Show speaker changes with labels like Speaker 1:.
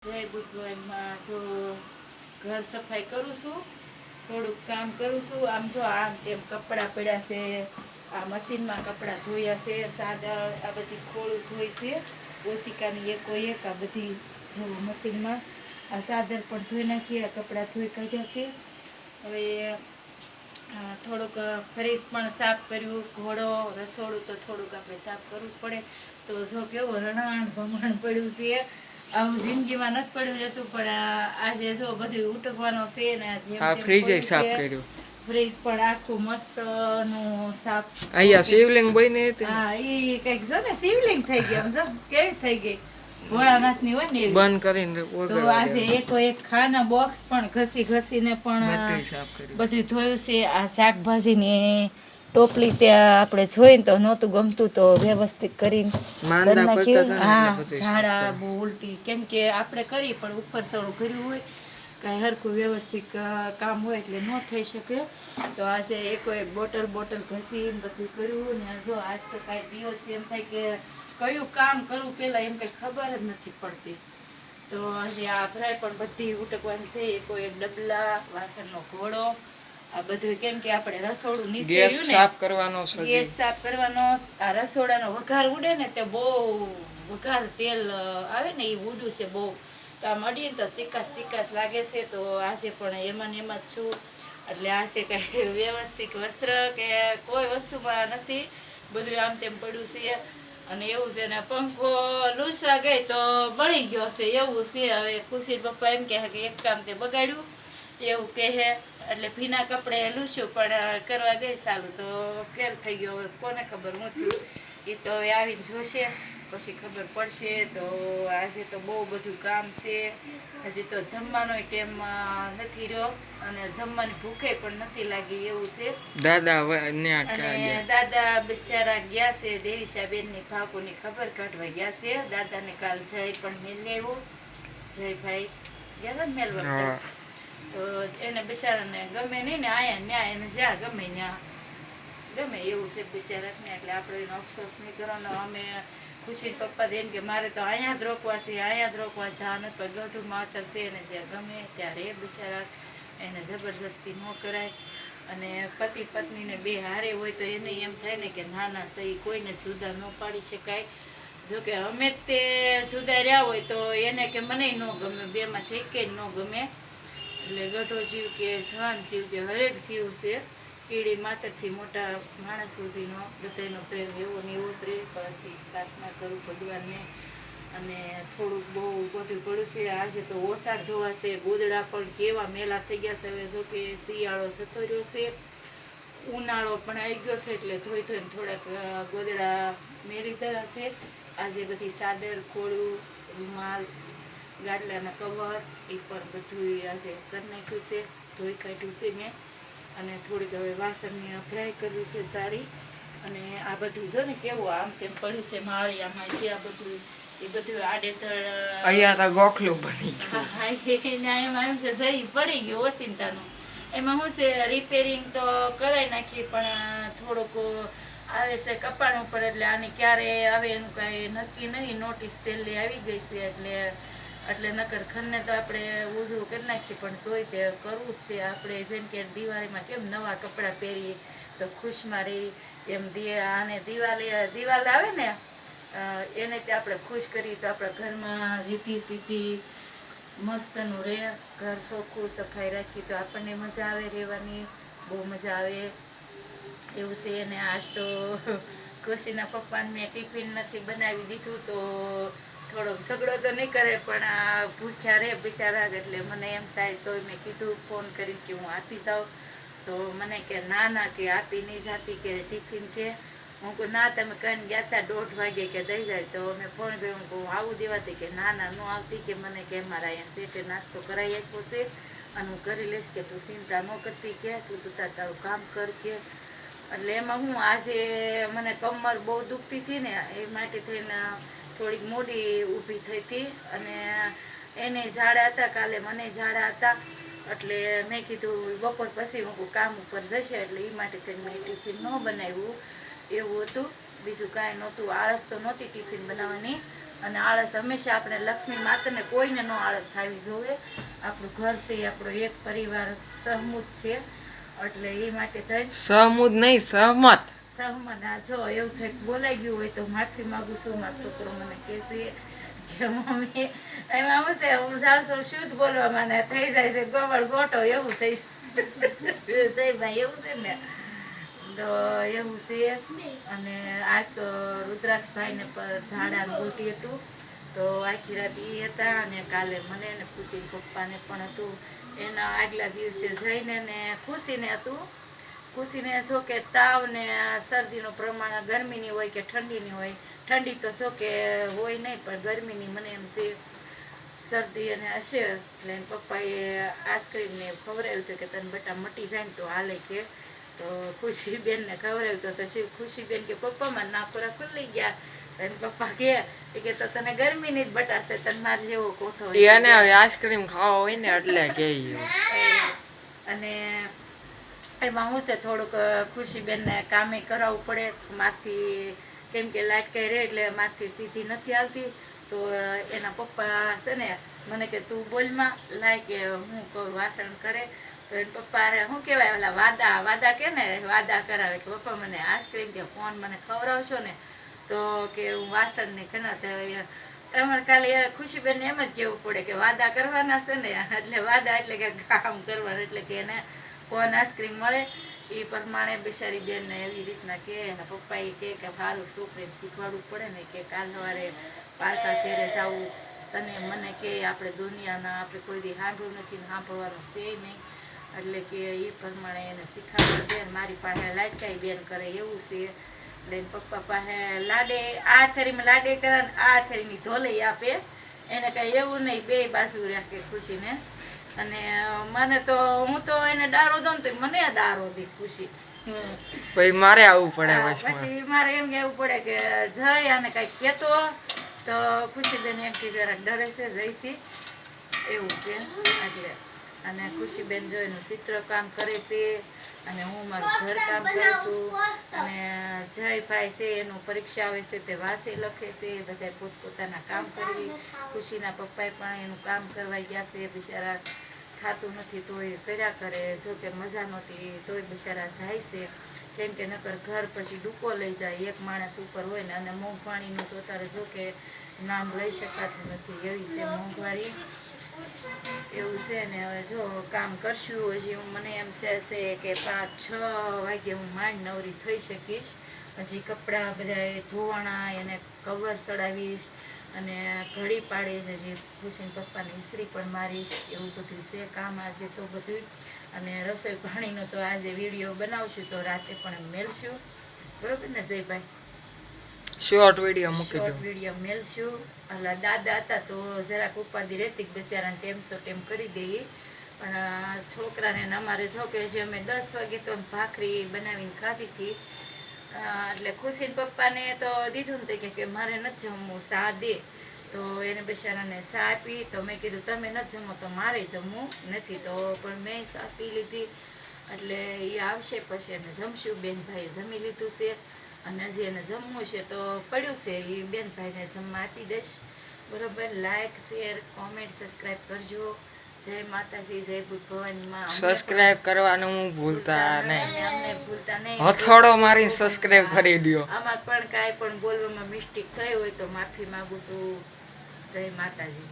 Speaker 1: જય ભગવાનમાં જો ઘર સફાઈ કરું છું, થોડુંક કામ કરું છું. આમ જો આમ તેમ કપડાં પડ્યા છે, આ મશીનમાં કપડાં ધોયા છે, સાદા આ બધી ખોળું ધોઈ છે, ઓશિકાની એકો એક આ બધી જો મશીનમાં આ સાદર પણ ધોઈ નાખી, આ કપડાં ધોઈ કાઢ્યા છે. હવે થોડુંક ફ્રીજ પણ સાફ કર્યું, ઘોડો રસોડું તો થોડુંક આપણે સાફ કરવું પડે. તો જો કેવું રણાણ ભમણ પડ્યું છે, આવું જિંદગીમાં નથી પડ્યું રહેતું, પણ આજે જો બધું ઉટકવાનો છે ને
Speaker 2: ફ્રીજ સાફ કર્યું.
Speaker 1: ફ્રીજ પણ આખું મસ્ત નું સાફ.
Speaker 2: અહીંયા શિવલિંગ બની હતી.
Speaker 1: હા ઈ કઈક જો ને શિવલિંગ થઈ ગયા, જો કેવી થઈ ગઈ ભોળાનાથ ની હોય ને
Speaker 2: બંધ કરીને.
Speaker 1: તો આજે એકો એક ખાના બોક્સ પણ ઘસીને પણ બધું ધોયું છે. આ શાકભાજીની ટોપલી ત્યાં આપણે જોઈને તો નહોતું ગમતું, તો વ્યવસ્થિત કરીને નાખ્યું. હા ઝાડા બહુ ઉલટી, કેમ કે આપણે કરી પણ ઉપર સળું કર્યું હોય, કાંઈ હરખું વ્યવસ્થિત કામ હોય એટલે ન થઈ શકે. તો આજે એકો એક બોટલ ઘસીને બધું કર્યું ને. જો આજ તો કાંઈ દિવસ એમ થાય કે કયું કામ કરવું પેલા એમ કંઈ ખબર જ નથી પડતી. તો હજી આ ફ્રાય પણ બધી ઉટકવાની છે. એકો એક ડબલા, વાસણનો ઘોડો, આ બધું કેમ કે આપણે રસોડું નીચે
Speaker 2: ગેસ સાફ કરવાનો,
Speaker 1: ગેસ સાફ કરવાનો. આ રસોડાનો વઘાર ઉડે ને તે બહુ વઘાર તેલ આવે ને એ ઉડું છે બહુ, તો આ મડીને તો ચીકાસ લાગે છે. તો આજે પણ એમાં જ છું. એટલે આજે કઈ વ્યવસ્થિત વસ્ત્ર કે કોઈ વસ્તુમાં નથી, બધું આમ તેમ પડ્યું છે. અને એવું છે ને પંખો લૂસવા ગઈ તો બળી ગયો છે એવું છે. હવે ખુશી પપ્પા એમ કહે કે એક કામ તે બગાડ્યું એવું કહે, એટલે ભીના કપડે લૂસ્યું પણ કરવા ગઈ સારું તો ફેલ થઈ ગયો. હવે કોને ખબર હું થયું એ તો હવે આવીને જોશે પછી ખબર પડશે. તો આજે તો બહુ બધું કામ છે. હજી તો જમવાનો ટાઈમ નથી રહ્યો અને જમવાની ભૂખે પણ નથી લાગી એવું છે. દાદા બિચારા ગયા છે દેવીશાબેન ની ભાગોની ખબર કાઢવા ગયા છે. દાદાને કાલ જય પણ મેળવી આવ્યો, જયભાઈ ગયા હતા ને મેળવા. તો એને બિચારાને ગમે નહીં ને આયા ન્યા એને જ્યાં ગમે ન્યા ગમે એવું છે બિચારાને. એટલે આપણે એનો અફસોસ નહીં કરવાનો. અમે ખુશી પપ્પા એમ કે મારે તો અહીંયા જ રોકવા છે, અહીંયા જ રોકવા જવાનું, પણ ગઢું માવતર છે એને જ્યાં ગમે ત્યારે એ બિચારા એને જબરજસ્તી ન કરાય. અને પતિ પત્નીને બે હારે હોય તો એને એમ થાય ને કે નાના સહી કોઈને જુદા ન પાડી શકાય. જોકે અમે તે જુદા રહ્યા હોય તો એને કે મને ન ગમે, બેમાંથી એકે ન ગમે. એટલે ગઢો જીવ કે જવાન જીવ કે હરેક જીવ છે, કીડી માતરથી મોટા માણસ સુધીનો બધાનો પ્રેમ એવો ને એવો પ્રેમ. પછી પ્રાર્થના કરું ભગવાનને. અને થોડુંક બહુ બધું પડ્યું છે. આજે તો ઓસાડ ધોવાશે, ગોદડા પણ કેવા મેલા થઈ ગયા છે. હવે જો કે શિયાળો જતો રહ્યો છે, ઉનાળો પણ આવી ગયો છે, એટલે ધોઈને થોડાક ગોદડા મેલી ગયા છે. આજે બધી સાદર, ખોળું, રૂમાલ, ગાડલાના કવર એ પણ બધું આજે કરી નાખ્યું છે, ધોઈ કાઢ્યું છે મેં. અને થોડીક હવે વાસણની ફ્રાય કરવી છે સારી. અને આ બધું જો ને કેવું આમ તેમ પડ્યું છે માળિયામાં, જ્યાં બધું એ બધું આડેધડ
Speaker 2: અહીંયા તો ગોખલું બની ગયું.
Speaker 1: એમાં એમ છે જઈ પડી ગયું ઓસિંતાનું. એમાં શું છે રિપેરિંગ તો કરાવી નાખી, પણ થોડુંક આવે છે કપાણ ઉપર, એટલે આની ક્યારે આવે એનું કાંઈ નક્કી નહીં. નોટિસ છેલ્લી આવી ગઈ છે એટલે નકર ખનને તો આપણે ઉજળું કરી નાખીએ, પણ તોય તે કરવું જ છે. આપણે જેમ કે દિવાળીમાં કેમ નવા કપડાં પહેરીએ તો ખુશમાં રહી, એમ આને દિવાળ આવે ને એને તે આપણે ખુશ કરીએ તો આપણા ઘરમાં રીતિ સીધી મસ્તનું રહે. ઘર ચોખ્ખું સફાઈ રાખી તો આપણને મજા આવે રહેવાની, બહુ મજા આવે એવું છે. અને આજ તો ખુશીના પપ્પાને મેં ટિફિન નથી બનાવી દીધું, તો થોડોક ઝઘડો તો નહીં કરે પણ ભૂખ્યા રહે બિચારા. એટલે મને એમ થાય તો મેં કીધું ફોન કરીને કે હું આપી જાઉં. તો મને કે ના કે આપી નહીં જાતી કે ટિફિન કે. હું કહું ના તમે કહીને ગયા હતા 1:30 વાગે કે દઈ જાય. તો મેં ફોન કર્યો, હું કહું આવું દેવાતી કે ના ન આવતી, કે મને કે મારા અહીંયા શેઠે નાસ્તો કરાવી આપ્યો છે અને હું કરી લઈશ, કે તું ચિંતા ન કરતી, કે તું તારું કામ કર કે. એટલે એમાં હું આજે મને કમર બહુ દુખતી હતી ને એ માટે થઈને થોડીક મોડી ઊભી થઈ હતી. અને એને ઝાડા હતા, કાલે મને ઝાડા હતા, એટલે મેં કીધું બપોર પછી હું કામ ઉપર જશે, એટલે એ માટે થઈને મેં ટિફિન ન બનાવ્યું એવું હતું. બીજું કાંઈ નહોતું, આળસ તો નહોતી ટિફિન બનાવવાની, અને આળસ હંમેશા આપણે લક્ષ્મી માતાને કોઈને ન આળસ થવી જોઈએ. આપણું ઘર છે એ આપણો એક પરિવાર સહમત છે, એટલે એ માટે થઈ
Speaker 2: સહમુદ નહીં, સહમત.
Speaker 1: સહમત. આ જો એવું થઈ બોલાઈ ગયું હોય તો માફી માંગુ છું. મારો છોકરો મને કહે છે કે મમ્મી એમાં હું છે, હું સાસુ શું જ બોલવા મને થઈ જાય છે ગોળ ગોટો એવું થઈ જય ભાઈ એવું છે ને, તો એવું છે. અને આજ તો રુદ્રાક્ષભાઈને પણ ઝાડાનું ઉલટી હતું, તો આખી રાત એ હતા. અને કાલે મને ને ખુશી પપ્પાને પણ હતું. એના આગલા દિવસે જઈને ને ખુશીને હતું. ખુશીને જો કે તાવ ને શરદીનું પ્રમાણ ગરમીની હોય કે ઠંડીની હોય, ઠંડી તો જો કે હોય નહીં, પણ ગરમીની મને એમ છે શરદી અને હશે. એટલે એના પપ્પાએ આઈસ્ક્રીમ ને ખવડાવ્યું હતું કે તને બેટા મટી જાય ને તો હાલે કે, તો ખુશીબેનને ખવડાવ્યું તો શું ખુશીબેન કે પપ્પામાં નાકોરા ખુલ્લી ગયા. એને પપ્પા કે તો તને ગરમીની જ બટાશે, તને મારે જેવો કોઠો હોય.
Speaker 2: એને હવે આઈસ્ક્રીમ ખાવા હોય ને એટલે કે
Speaker 1: અને એમાં હું છે થોડુંક ખુશીબેનને કામે કરાવવું પડે માથી, કેમ કે લાઈટ કઈ રહે એટલે માથી સીધી નથી આવતી. તો એના પપ્પા છે ને મને કે તું બોલમાં લાય કે હું કહું વાસણ કરે. તો એના પપ્પા શું કહેવાય ઓલા વાદા કે ને વાદા કરાવે કે પપ્પા મને આઈસ્ક્રીમ કે કોણ મને ખવડાવશો ને તો કે હું વાસણ ને ઘણા. અમારે ખાલી ખુશીબેનને એમ જ કહેવું પડે કે વાદા કરવાના છે ને, એટલે વાદા એટલે કે કામ કરવાનું, એટલે કે એને કોણ આઈસ્ક્રીમ મળે એ પ્રમાણે બિચારી બેનને એવી રીતના કે એના પપ્પા એ કે સારું છોકરીને શીખવાડવું પડે ને કે કાલ સવારે પારકા ઘેરે જવું, તને મને કે આપણે દુનિયાના આપણે કોઈ દી સાંભળ્યું નથી ને સાંભળવાનું છે નહીં, એટલે કે એ પ્રમાણે એને શીખવાડવા દે. મારી પાસે લાડકાઈ બેન કરે એવું છે, એટલે પપ્પા પાસે લાડે આ થરીમાં લાડે કરે ને આ થરીની ધોલઈ આપે. એને કઈ એવું નહીં, બે બાજુ રાખે ખુશીને. અને મને તો હું તો એને ડારો દઉં ને તો મને ડારો દી ખુશી.
Speaker 2: પછી મારે આવવું પડે
Speaker 1: પછી મારે એમ કહેવું પડે કે જય આને કઈ કેતો તો ખુશીબેન એમ કે જરાક ડરે છે જયથી એવું છે. એટલે અને ખુશીબેન જો એનું ચિત્ર કામ કરે છે અને હું મારું ઘર કામ કરું છું. અને જયભાઈ છે એનું પરીક્ષા આવે છે તે વાસે લખે છે, બધા પોતપોતાના કામ કરવી. ખુશીના પપ્પાએ પણ એનું કામ કરવા ગયા છે, બિચારા થતું નથી તોય કર્યા કરે. જો કે મજા નહોતી તોય બિચારા જાય છે, કેમ કે નકર ઘર પછી ડૂકો લઈ જાય એક માણસ ઉપર હોય ને. અને મોંઘવારીનું તો અત્યારે જો કે નામ લઈ શકાતું નથી, એવી છે મોંઘવારી, એવું છે ને. હવે જો કામ કરશું હજી મને એમ છે કે 5-6 વાગે હું માંડ નવરી થઈ શકીશ. હજી કપડાં બધા ધોવાણા, એને કવર ચડાવીશ અને ઘડી પાડીશ, હજી ખુશીને પપ્પાને ઇસ્ત્રી પણ મારીશ, એવું બધું છે કામ આજે તો બધું. અને રસોઈ પાણીનો તો આજે વિડીયો બનાવશું તો રાતે પણ મેલશું, બરોબર ને જયભાઈ?
Speaker 2: શોર્ટ વિડીયો મૂકી દો,
Speaker 1: વિડીયો મેલશું. એટલે દાદા હતા તો જરાક ઉપાધિ રહેતી બિચારાને ટેમસો ટેમ કરી દઈએ, પણ છોકરાને અમારે જો કે છે અમે 10 વાગે તો ભાખરી બનાવીને ખાધી હતી. એટલે ખુશીને પપ્પાને તો દીધું ને કે મારે નથી જમવું, સા દે. તો એને બિચારાને સા આપી. તો મેં કીધું તમે નથી જમો તો મારે જમવું નથી, તો પણ મેં સા પી લીધી. એટલે એ આવશે પછી એને જમશું. બેનભાઈએ જમી લીધું છે અને હજી એને જમવું છે તો પડ્યું છે, એ બેનભાઈને જમવા આપી દઈશ, બરોબર? લાઈક શેર કોમેન્ટ સબસ્ક્રાઈબ કરજો. જય માતાજી, જય ભૂત ભવાની માં.
Speaker 2: સબસ્ક્રાઇબ કરવાનું ભૂલતા નહીં,
Speaker 1: અમને ભૂલતા નહીં.
Speaker 2: હથોડો મારી સબસ્ક્રાઇબ કરી દો.
Speaker 1: આમાં પણ કાંઈ પણ બોલવામાં મિસ્ટેક થઈ હોય તો માફી માંગુ છું. જય માતાજી.